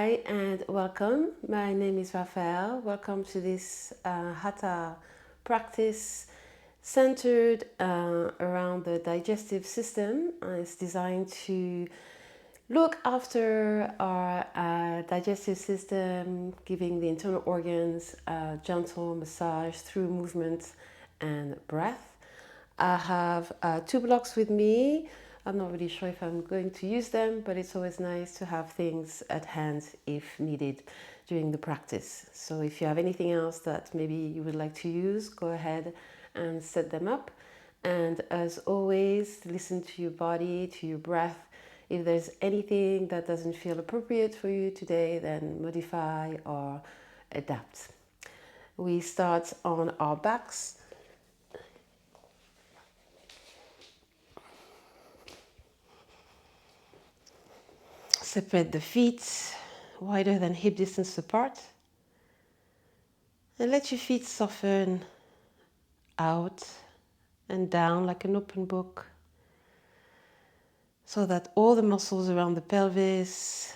Hi and welcome. My name is Raphael. Welcome to this Hatha practice centered around the digestive system. It's designed to look after our digestive system, giving the internal organs a gentle massage through movement and breath. I have two blocks with me. I'm not really sure if I'm going to use them, but it's always nice to have things at hand if needed during the practice. So if you have anything else that maybe you would like to use, go ahead and set them up. And as always, listen to your body, to your breath. If there's anything that doesn't feel appropriate for you today, then modify or adapt. We start on our backs. Separate the feet wider than hip distance apart. And let your feet soften out and down like an open book, so that all the muscles around the pelvis,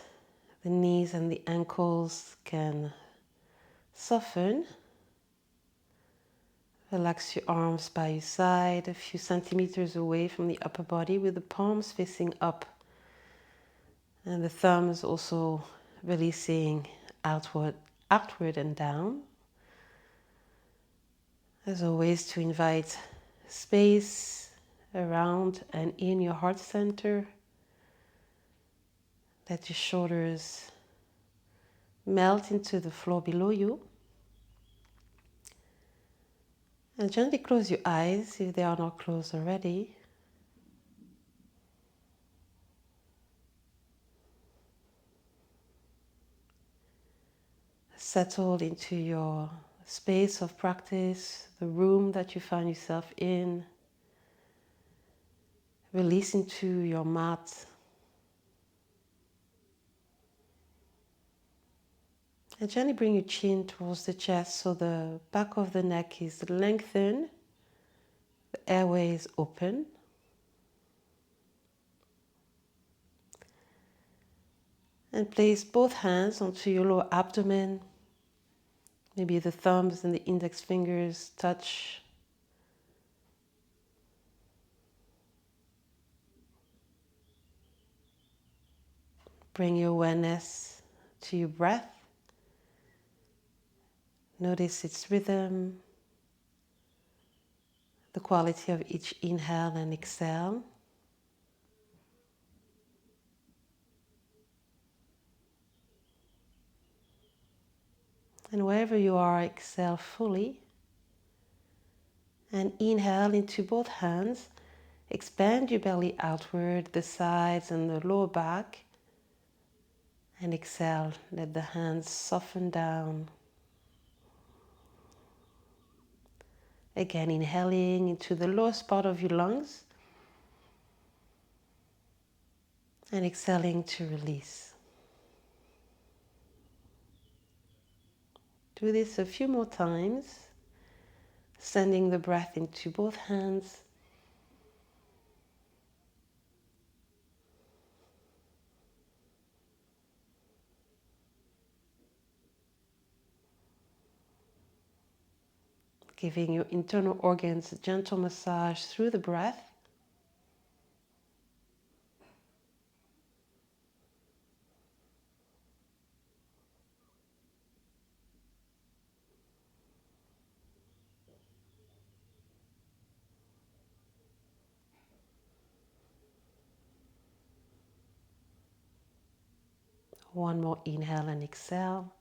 the knees and the ankles can soften. Relax your arms by your side, a few centimeters away from the upper body with the palms facing up. And the thumbs also releasing outward and down. As always, to invite space around and in your heart center. Let your shoulders melt into the floor below you. And gently close your eyes if they are not closed already. Settle into your space of practice, the room that you find yourself in. Release into your mat. And gently bring your chin towards the chest so the back of the neck is lengthened, the airway is open. And place both hands onto your lower abdomen. Maybe the thumbs and the index fingers touch. Bring your awareness to your breath. Notice its rhythm, the quality of each inhale and exhale. And wherever you are, exhale fully. And inhale into both hands. Expand your belly outward, the sides and the lower back. And exhale, let the hands soften down. Again, inhaling into the lowest part of your lungs. And exhaling to release. Do this a few more times, sending the breath into both hands. Giving your internal organs a gentle massage through the breath. One more inhale and exhale.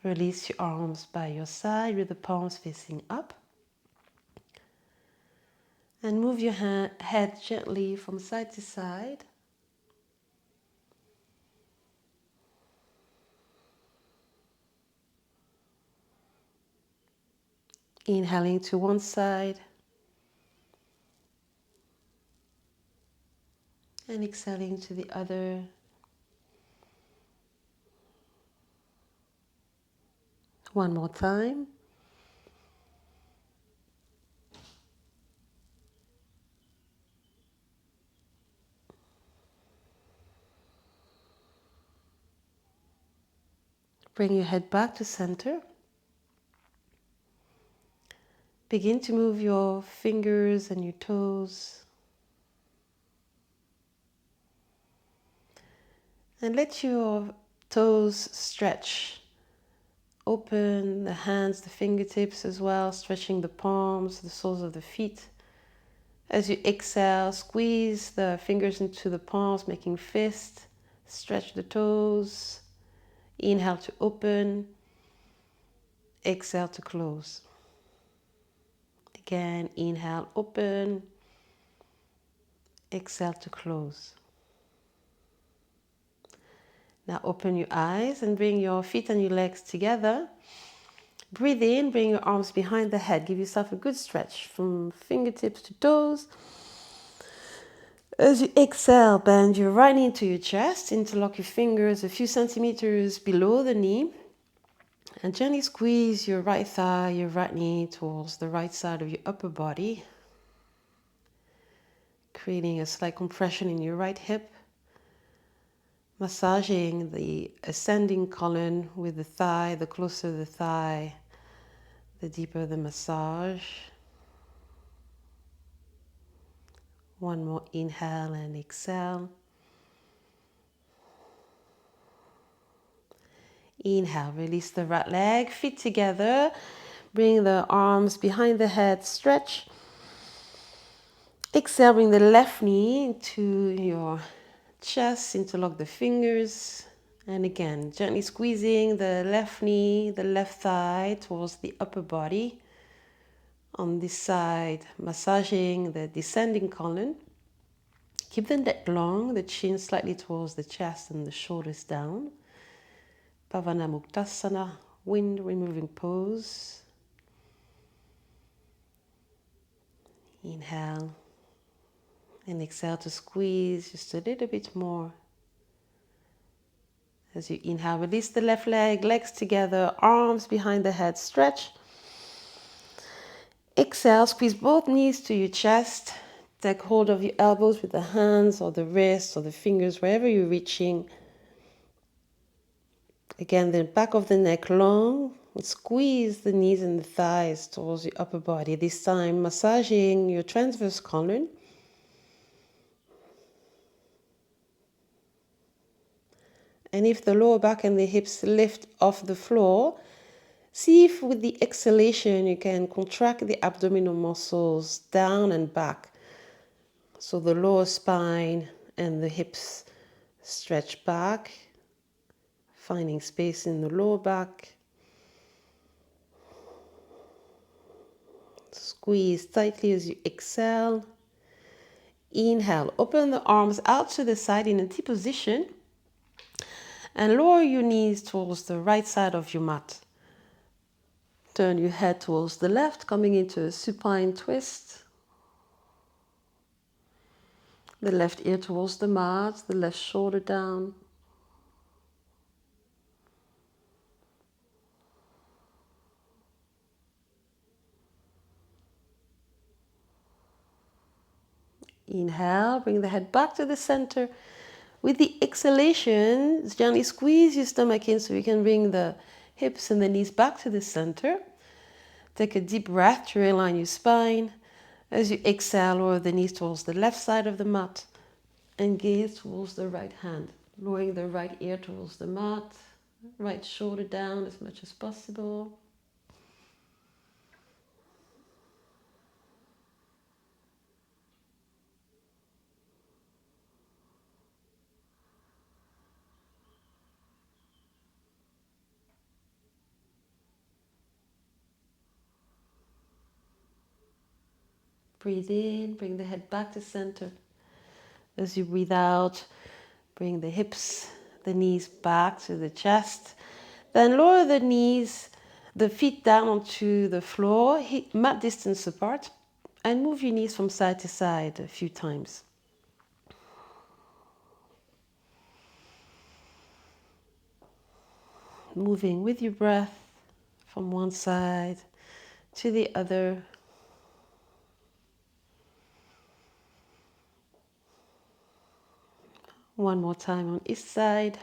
Release your arms by your side with the palms facing up. And move your head gently from side to side. Inhaling to one side. And exhaling to the other. One more time. Bring your head back to center. Begin to move your fingers and your toes. And let your toes stretch. Open the hands, the fingertips as well, stretching the palms, the soles of the feet. As you exhale, squeeze the fingers into the palms, making fist. Stretch the toes. Inhale to open. Exhale to close. Again, inhale, open. Exhale to close. Now open your eyes and bring your feet and your legs together. Breathe in, bring your arms behind the head. Give yourself a good stretch from fingertips to toes. As you exhale, bend your right knee to your chest. Interlock your fingers a few centimeters below the knee. And gently squeeze your right thigh, your right knee towards the right side of your upper body. Creating a slight compression in your right hip. Massaging the ascending colon with the thigh. The closer the thigh, the deeper the massage. One more inhale and exhale. Inhale, release the right leg, feet together. Bring the arms behind the head, stretch. Exhale, bring the left knee into your chest, interlock the fingers. And again, gently squeezing the left knee, the left thigh towards the upper body. On this side, massaging the descending colon. Keep the neck long, the chin slightly towards the chest and the shoulders down. Pavana Muktasana, wind removing pose. Inhale and exhale to squeeze just a little bit more. As you inhale, release the left leg, legs together, arms behind the head, stretch. Exhale, squeeze both knees to your chest. Take hold of your elbows with the hands or the wrists or the fingers, wherever you're reaching. Again, the back of the neck long. Squeeze the knees and the thighs towards your upper body. This time, massaging your transverse colon. And if the lower back and the hips lift off the floor, see if with the exhalation you can contract the abdominal muscles down and back. So the lower spine and the hips stretch back, finding space in the lower back. Squeeze tightly as you exhale. Inhale, open the arms out to the side in a T position and lower your knees towards the right side of your mat. Turn your head towards the left, coming into a supine twist. The left ear towards the mat, the left shoulder down. Inhale, bring the head back to the center. With the exhalation, gently squeeze your stomach in so you can bring the hips and the knees back to the center. Take a deep breath to realign your spine. As you exhale, lower the knees towards the left side of the mat and gaze towards the right hand. Lowering the right ear towards the mat, right shoulder down as much as possible. Breathe in, bring the head back to center. As you breathe out, bring the hips, the knees back to the chest. Then lower the knees, the feet down onto the floor, mat distance apart, and move your knees from side to side a few times. Moving with your breath from one side to the other. One more time on each side.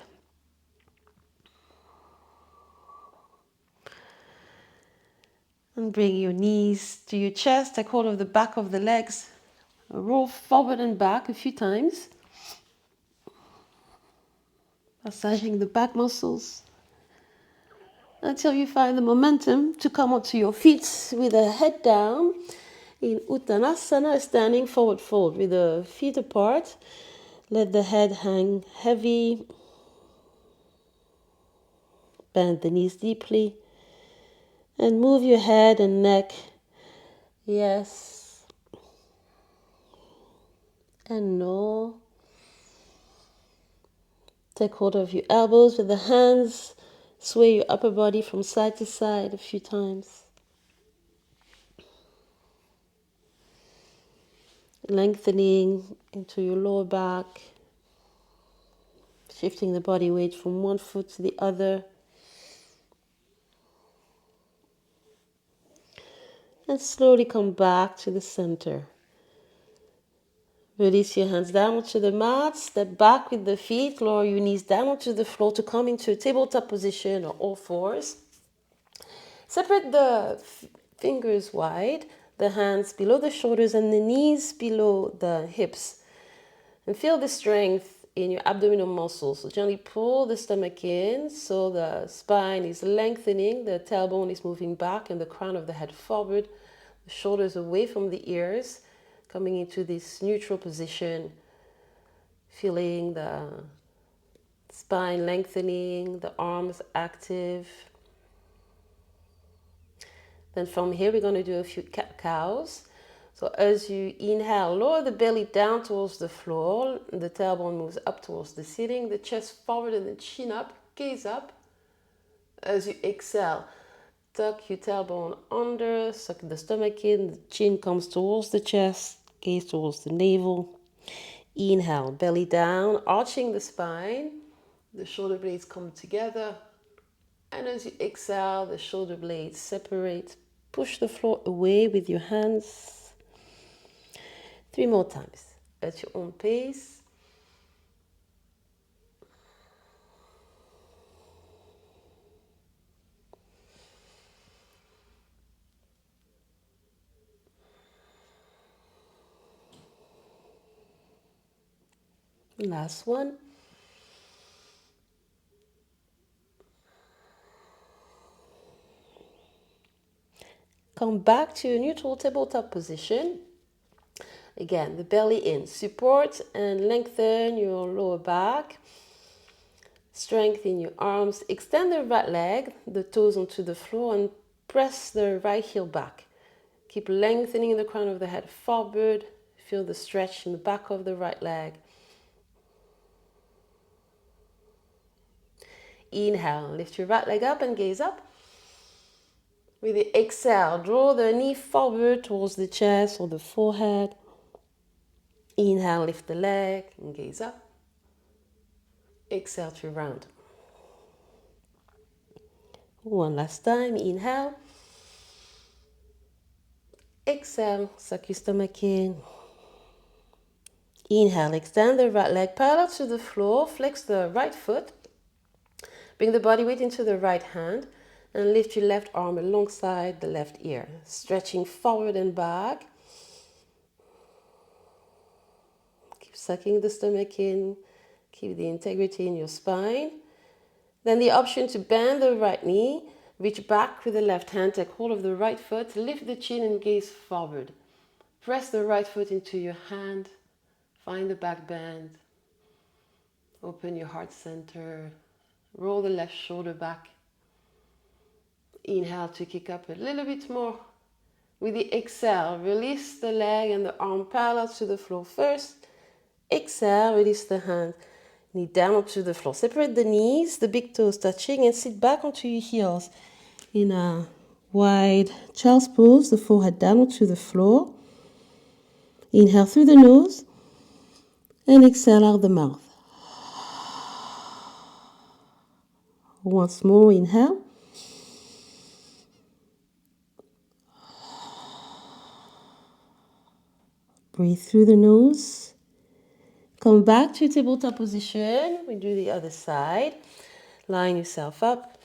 Bring your knees to your chest, take hold of the back of the legs. Roll forward and back a few times. Massaging the back muscles until you find the momentum to come onto your feet with the head down in Uttanasana, standing forward fold with the feet apart. Let the head hang heavy. Bend the knees deeply and move your head and neck. Yes. And no. Take hold of your elbows with the hands. Sway your upper body from side to side a few times. Lengthening into your lower back. Shifting the body weight from one foot to the other. And slowly come back to the center. Release your hands down onto the mat. Step back with the feet. Lower your knees down onto the floor to come into a tabletop position or all fours. Separate the fingers wide, the hands below the shoulders and the knees below the hips. And feel the strength in your abdominal muscles. So gently pull the stomach in so the spine is lengthening, the tailbone is moving back and the crown of the head forward, the shoulders away from the ears, coming into this neutral position, feeling the spine lengthening, the arms active. Then from here, we're going to do a few cat-cows. So as you inhale, lower the belly down towards the floor. The tailbone moves up towards the ceiling. The chest forward and the chin up. Gaze up. As you exhale, tuck your tailbone under. Suck the stomach in. The chin comes towards the chest. Gaze towards the navel. Inhale, belly down, arching the spine. The shoulder blades come together. And as you exhale, the shoulder blades separate. Push the floor away with your hands. 3 more times at your own pace. Last one. Come back to a neutral tabletop position. Again, the belly in. Support and lengthen your lower back. Strengthen your arms. Extend the right leg, the toes onto the floor, and press the right heel back. Keep lengthening the crown of the head forward. Feel the stretch in the back of the right leg. Inhale, lift your right leg up and gaze up. With the exhale, draw the knee forward towards the chest or the forehead. Inhale, lift the leg and gaze up. Exhale to round. One last time, inhale. Exhale, suck your stomach in. Inhale, extend the right leg parallel to the floor, flex the right foot. Bring the body weight into the right hand and lift your left arm alongside the left ear, stretching forward and back. Keep sucking the stomach in, keep the integrity in your spine. Then the option to bend the right knee, reach back with the left hand, take hold of the right foot, lift the chin and gaze forward. Press the right foot into your hand, find the back bend, open your heart center, roll the left shoulder back. Inhale to kick up a little bit more. With the exhale, release the leg and the arm parallel to the floor first. Exhale, release the hand, knee down onto the floor. Separate the knees, the big toes touching, and sit back onto your heels in a wide child's pose, the forehead down onto the floor. Inhale through the nose and exhale out the mouth. Once more, inhale. Breathe through the nose. Come back to tabletop position. We do the other side. Line yourself up.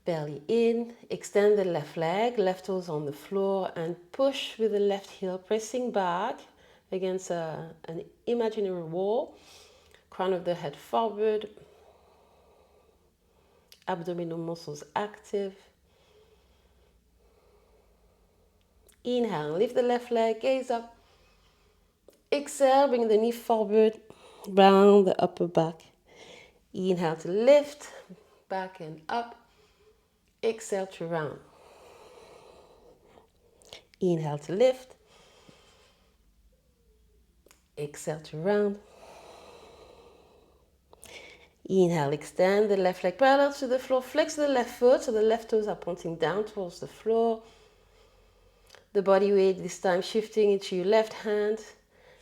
Belly in, extend the left leg, left toes on the floor, and push with the left heel, pressing back against an imaginary wall. Crown of the head forward, abdominal muscles active. Inhale, lift the left leg, gaze up. Exhale, bring the knee forward, round the upper back. Inhale to lift, back and up. Exhale to round. Inhale to lift. Exhale to round. Inhale, extend the left leg parallel to the floor. Flex the left foot so the left toes are pointing down towards the floor. The body weight this time shifting into your left hand.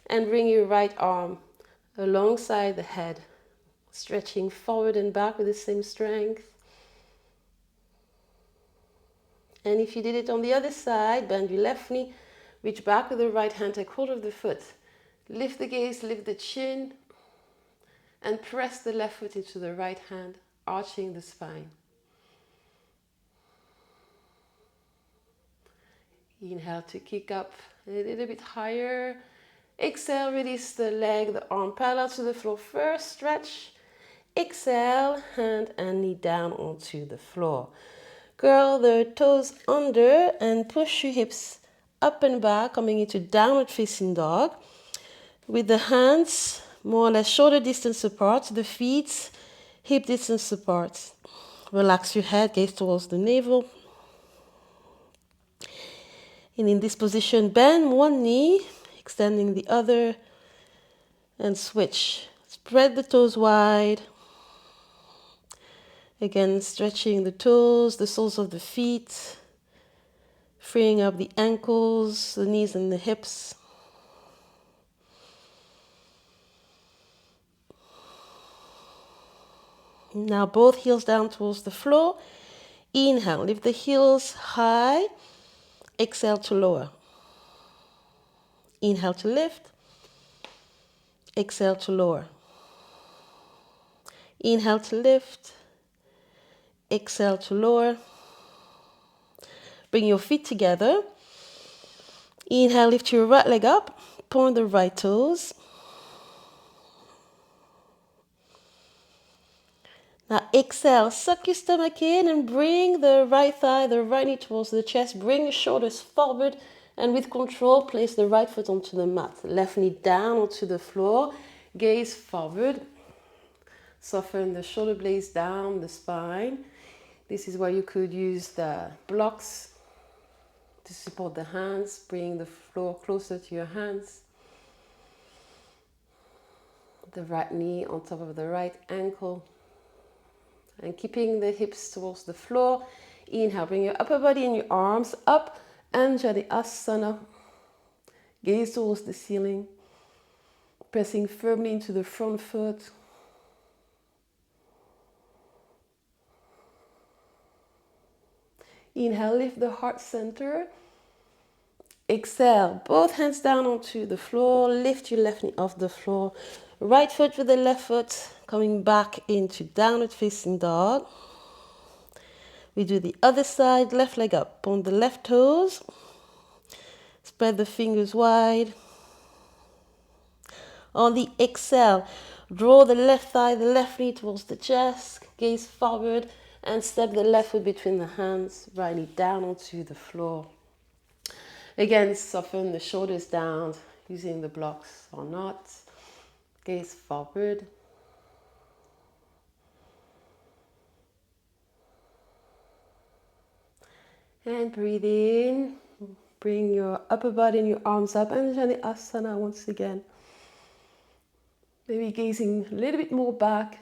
And bring your right arm alongside the head, stretching forward and back with the same strength. And if you did it on the other side, bend your left knee, reach back with the right hand, take hold of the foot. Lift the gaze, lift the chin, and press the left foot into the right hand, arching the spine. Inhale to kick up a little bit higher. Exhale, release the leg, the arm parallel to the floor. First, stretch. Exhale, hand and knee down onto the floor. Curl the toes under and push your hips up and back, coming into downward facing dog. With the hands more or less shoulder distance apart, the feet hip distance apart. Relax your head, gaze towards the navel. And in this position, bend one knee, extending the other, and switch. Spread the toes wide. Again, stretching the toes, the soles of the feet, freeing up the ankles, the knees and the hips. Now both heels down towards the floor. Inhale, lift the heels high. Exhale to lower. Inhale to lift. Exhale to lower. Inhale to lift. Exhale to lower. Bring your feet together. Inhale, lift your right leg up. Point the right toes. Now exhale, suck your stomach in and bring the right thigh, the right knee towards the chest. Bring your shoulders forward and with control, place the right foot onto the mat. Left knee down onto the floor, gaze forward. Soften the shoulder blades down the spine. This is where you could use the blocks to support the hands. Bring the floor closer to your hands. The right knee on top of the right ankle. And keeping the hips towards the floor. Inhale, bring your upper body and your arms up. Anjali-asana. Gaze towards the ceiling. Pressing firmly into the front foot. Inhale, lift the heart center. Exhale, both hands down onto the floor. Lift your left knee off the floor. Right foot with the left foot. Coming back into downward facing dog. We do the other side, left leg up. Point the left toes. Spread the fingers wide. On the exhale, draw the left thigh, the left knee towards the chest. Gaze forward and step the left foot between the hands. Right knee down onto the floor. Again, soften the shoulders down using the blocks or not. Gaze forward. And breathe in. Bring your upper body and your arms up. Anjali-asana once again. Maybe gazing a little bit more back.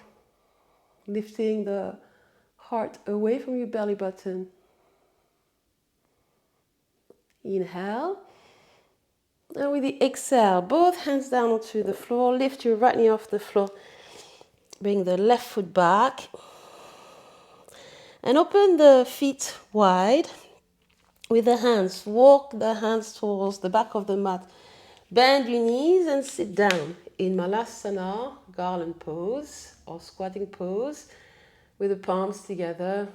Lifting the heart away from your belly button. Inhale. And with the exhale, both hands down onto the floor. Lift your right knee off the floor. Bring the left foot back. And open the feet wide. With the hands, walk the hands towards the back of the mat. Bend your knees and sit down in Malasana, garland pose or squatting pose with the palms together.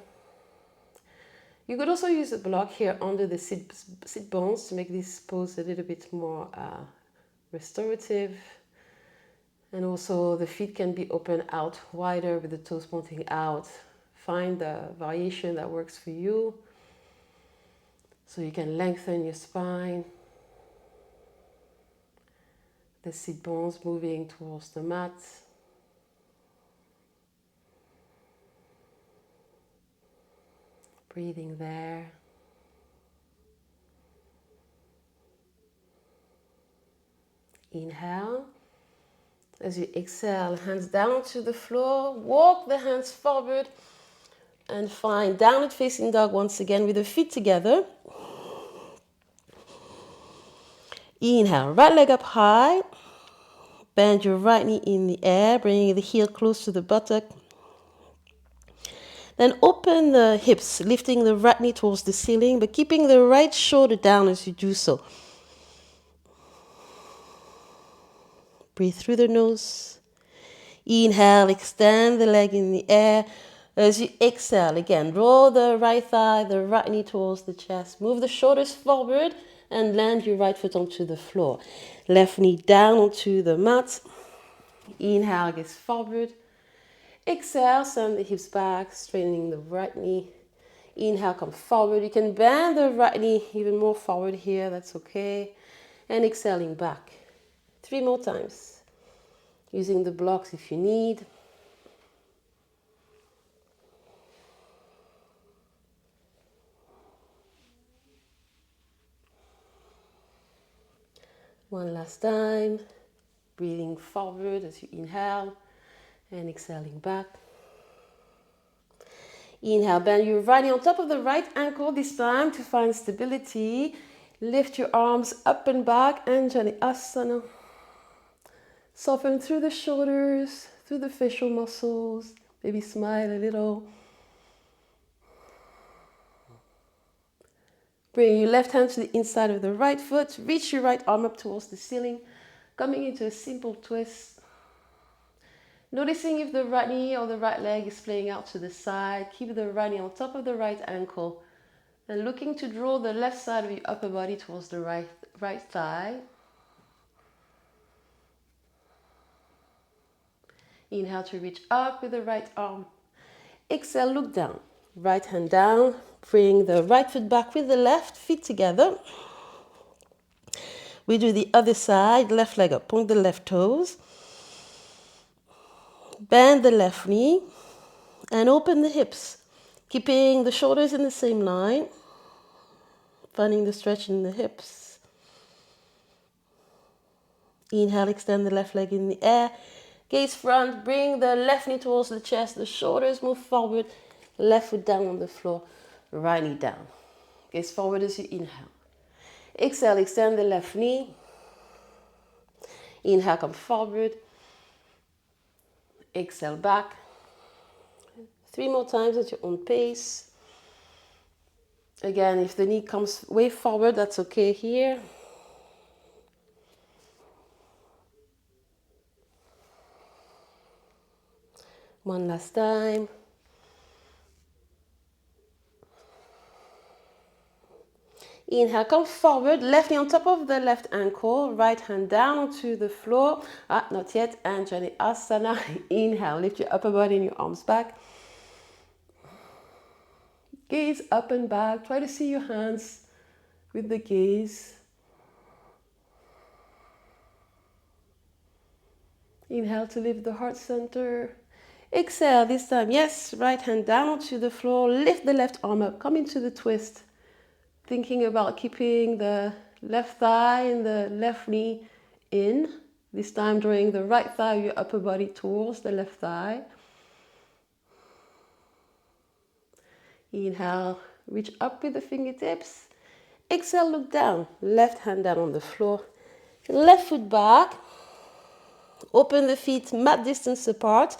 You could also use a block here under the sit bones to make this pose a little bit more restorative. And also the feet can be open out wider with the toes pointing out. Find the variation that works for you. So you can lengthen your spine. The sit bones moving towards the mat. Breathing there. Inhale. As you exhale, hands down to the floor. Walk the hands forward and find downward facing dog once again with the feet together. Inhale, right leg up high. Bend your right knee in the air, bringing the heel close to the buttock. Then open the hips, lifting the right knee towards the ceiling, but keeping the right shoulder down as you do so. Breathe through the nose. Inhale, extend the leg in the air. As you exhale, again, roll the right thigh, the right knee towards the chest. Move the shoulders forward and land your right foot onto the floor. Left knee down onto the mat. Inhale, gaze forward. Exhale, send the hips back, straightening the right knee. Inhale, come forward. You can bend the right knee even more forward here, that's okay. And exhaling back. 3 more times. Using the blocks if you need. One last time. Breathing forward as you inhale and exhaling back. Inhale, bend your right knee on top of the right ankle this time to find stability. Lift your arms up and back, Anjali Asana. Soften through the shoulders, through the facial muscles. Maybe smile a little. Bring your left hand to the inside of the right foot. Reach your right arm up towards the ceiling. Coming into a simple twist. Noticing if the right knee or the right leg is playing out to the side. Keep the right knee on top of the right ankle. And looking to draw the left side of your upper body towards the right thigh. Inhale to reach up with the right arm. Exhale, look down. Right hand down. Bring the right foot back with the left, feet together. We do the other side, left leg up, point the left toes. Bend the left knee and open the hips, keeping the shoulders in the same line. Finding the stretch in the hips. Inhale, extend the left leg in the air. Gaze front, bring the left knee towards the chest. The shoulders move forward. Left foot down on the floor. Right knee down. Gaze forward as you inhale. Exhale, extend the left knee. Inhale, come forward. Exhale, back. 3 more times at your own pace. Again, if the knee comes way forward, that's okay here. One last time. Inhale, come forward, left knee on top of the left ankle, right hand down onto the floor. Not yet, Anjali Asana. Inhale, lift your upper body and your arms back. Gaze up and back, try to see your hands with the gaze. Inhale to lift the heart center. Exhale, this time, yes, right hand down onto the floor, lift the left arm up, come into the twist. Thinking about keeping the left thigh and the left knee in. This time drawing the right thigh of your upper body towards the left thigh. Inhale, reach up with the fingertips. Exhale, look down. Left hand down on the floor. Left foot back. Open the feet mat distance apart.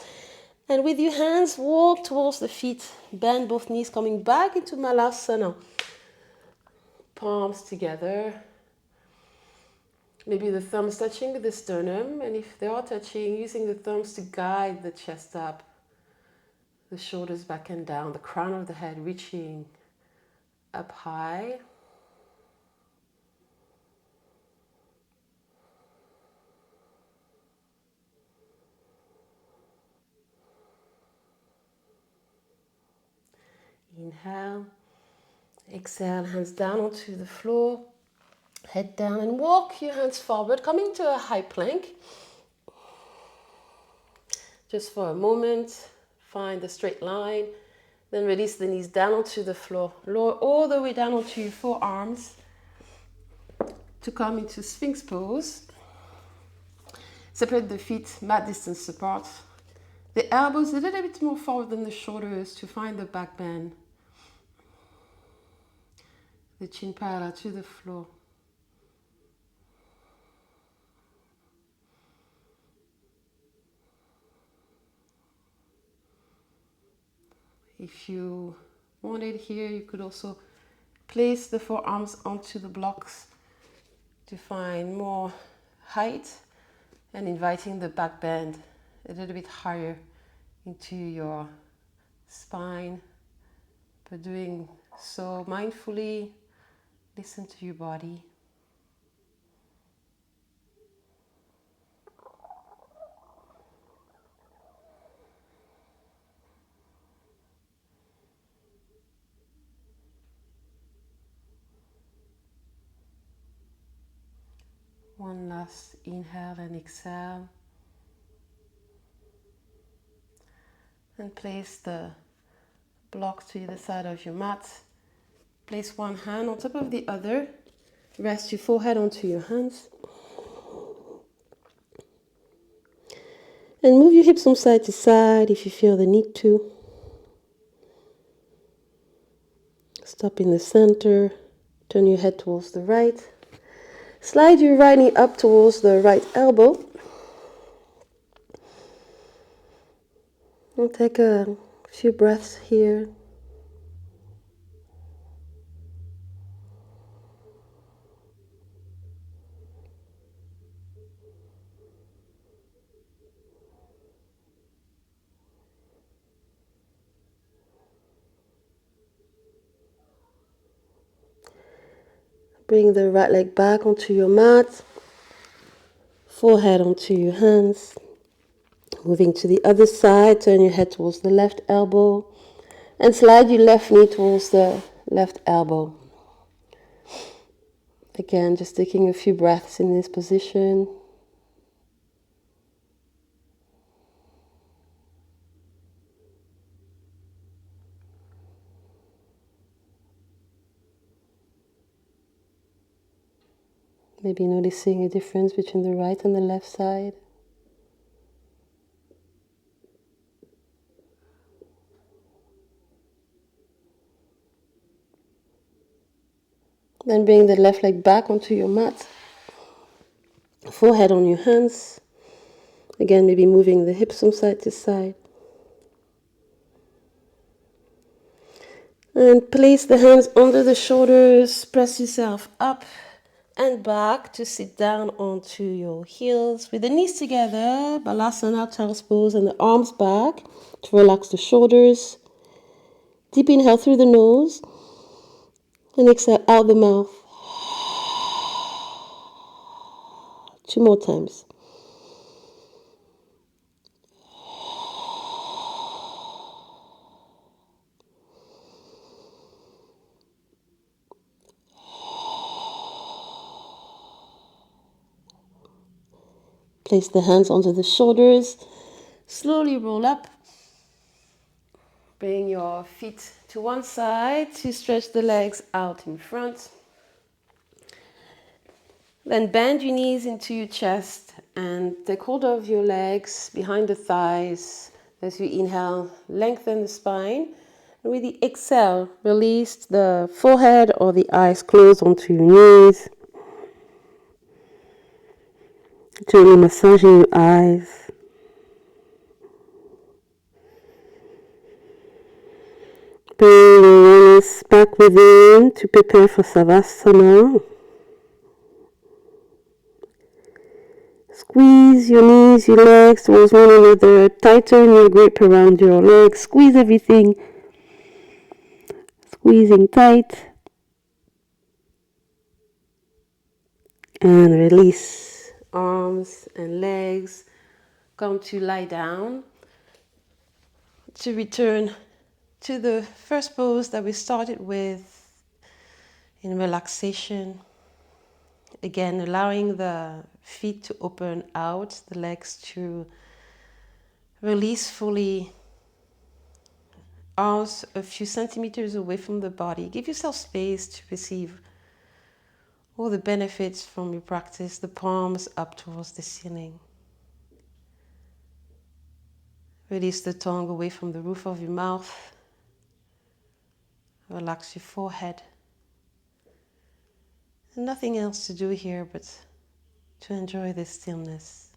And with your hands, walk towards the feet. Bend both knees, coming back into Malasana. Palms together. Maybe the thumbs touching with the sternum. And if they are touching, using the thumbs to guide the chest up. The shoulders back and down. The crown of the head reaching up high. Inhale. Exhale, hands down onto the floor. Head down and walk your hands forward, coming to a high plank. Just for a moment, find a straight line. Then release the knees down onto the floor. Lower all the way down onto your forearms to come into Sphinx pose. Separate the feet mat distance apart. The elbows a little bit more forward than the shoulders to find the back bend. The chin parallel to the floor. If you wanted here, you could also place the forearms onto the blocks to find more height and inviting the back bend a little bit higher into your spine. But doing so mindfully, listen to your body. One last inhale and exhale. And place the block to either side of your mat. Place one hand on top of the other. Rest your forehead onto your hands. And move your hips from side to side if you feel the need to. Stop in the center. Turn your head towards the right. Slide your right knee up towards the right elbow. And take a few breaths here. Bring the right leg back onto your mat. Forehead onto your hands. Moving to the other side, turn your head towards the left elbow. And slide your left knee towards the left elbow. Again, just taking a few breaths in this position. Maybe noticing a difference between the right and the left side. Then bring the left leg back onto your mat. Forehead on your hands. Again, maybe moving the hips from side to side. And place the hands under the shoulders. Press yourself up and back to sit down onto your heels with the knees together. Balasana, child's pose, and the arms back to relax the shoulders. Deep inhale through the nose. And exhale out the mouth. 2 more times. Place the hands onto the shoulders. Slowly roll up. Bring your feet to one side to stretch the legs out in front. Then bend your knees into your chest and take hold of your legs behind the thighs. As you inhale, lengthen the spine. And with the exhale, release the forehead or the eyes close onto your knees. Gently massaging your eyes. Bring your awareness back within to prepare for Savasana. Squeeze your knees, your legs towards one another. Tighten your grip around your legs. Squeeze everything. Squeezing tight. And release arms and legs. Come to lie down to return to the first pose that we started with in relaxation. Again, allowing the feet to open out, the legs to release fully, arms a few centimeters away from the body. Give yourself space to receive all the benefits from your practice, the palms up towards the ceiling. Release the tongue away from the roof of your mouth. Relax your forehead. And nothing else to do here but to enjoy this stillness.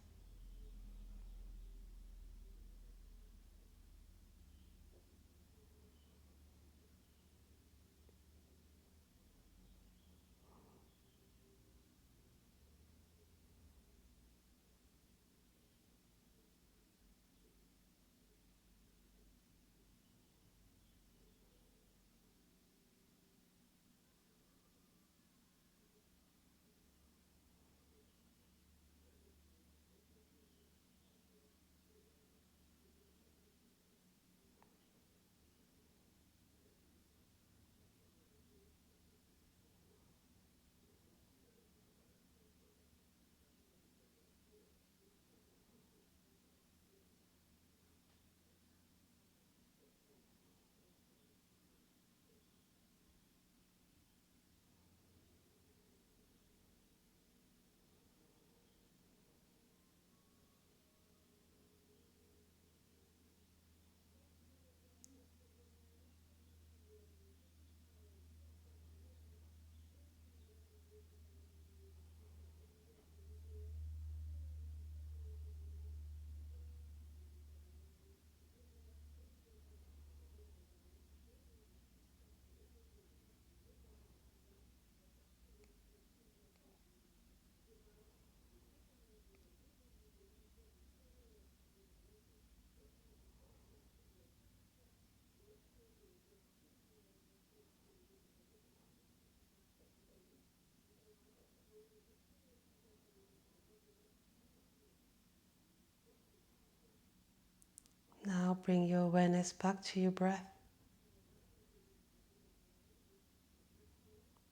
Now bring your awareness back to your breath.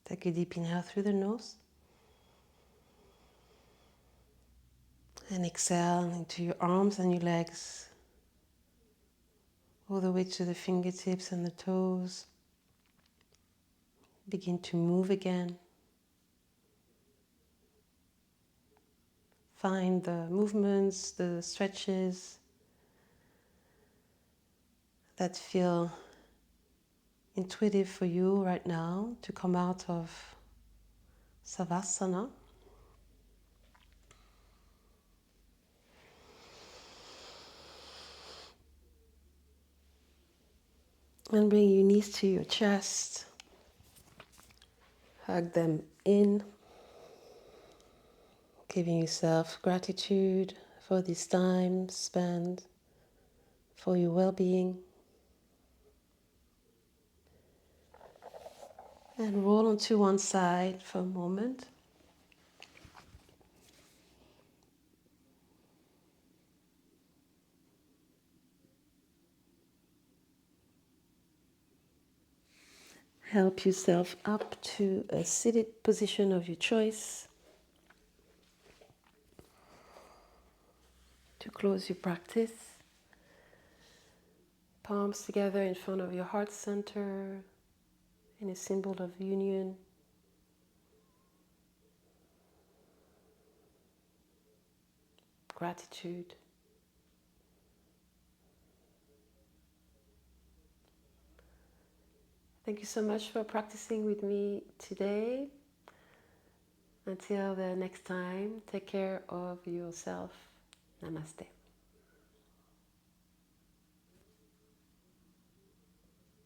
Take a deep inhale through the nose. And exhale into your arms and your legs, all the way to the fingertips and the toes. Begin to move again. Find the movements, the stretches that feel intuitive for you right now to come out of Savasana. And bring your knees to your chest. Hug them in, giving yourself gratitude for this time spent for your well-being. And roll onto one side for a moment. Help yourself up to a seated position of your choice to close your practice. Palms together in front of your heart center in a symbol of union. Gratitude. Thank you so much for practicing with me today. Until the next time, take care of yourself. Namaste.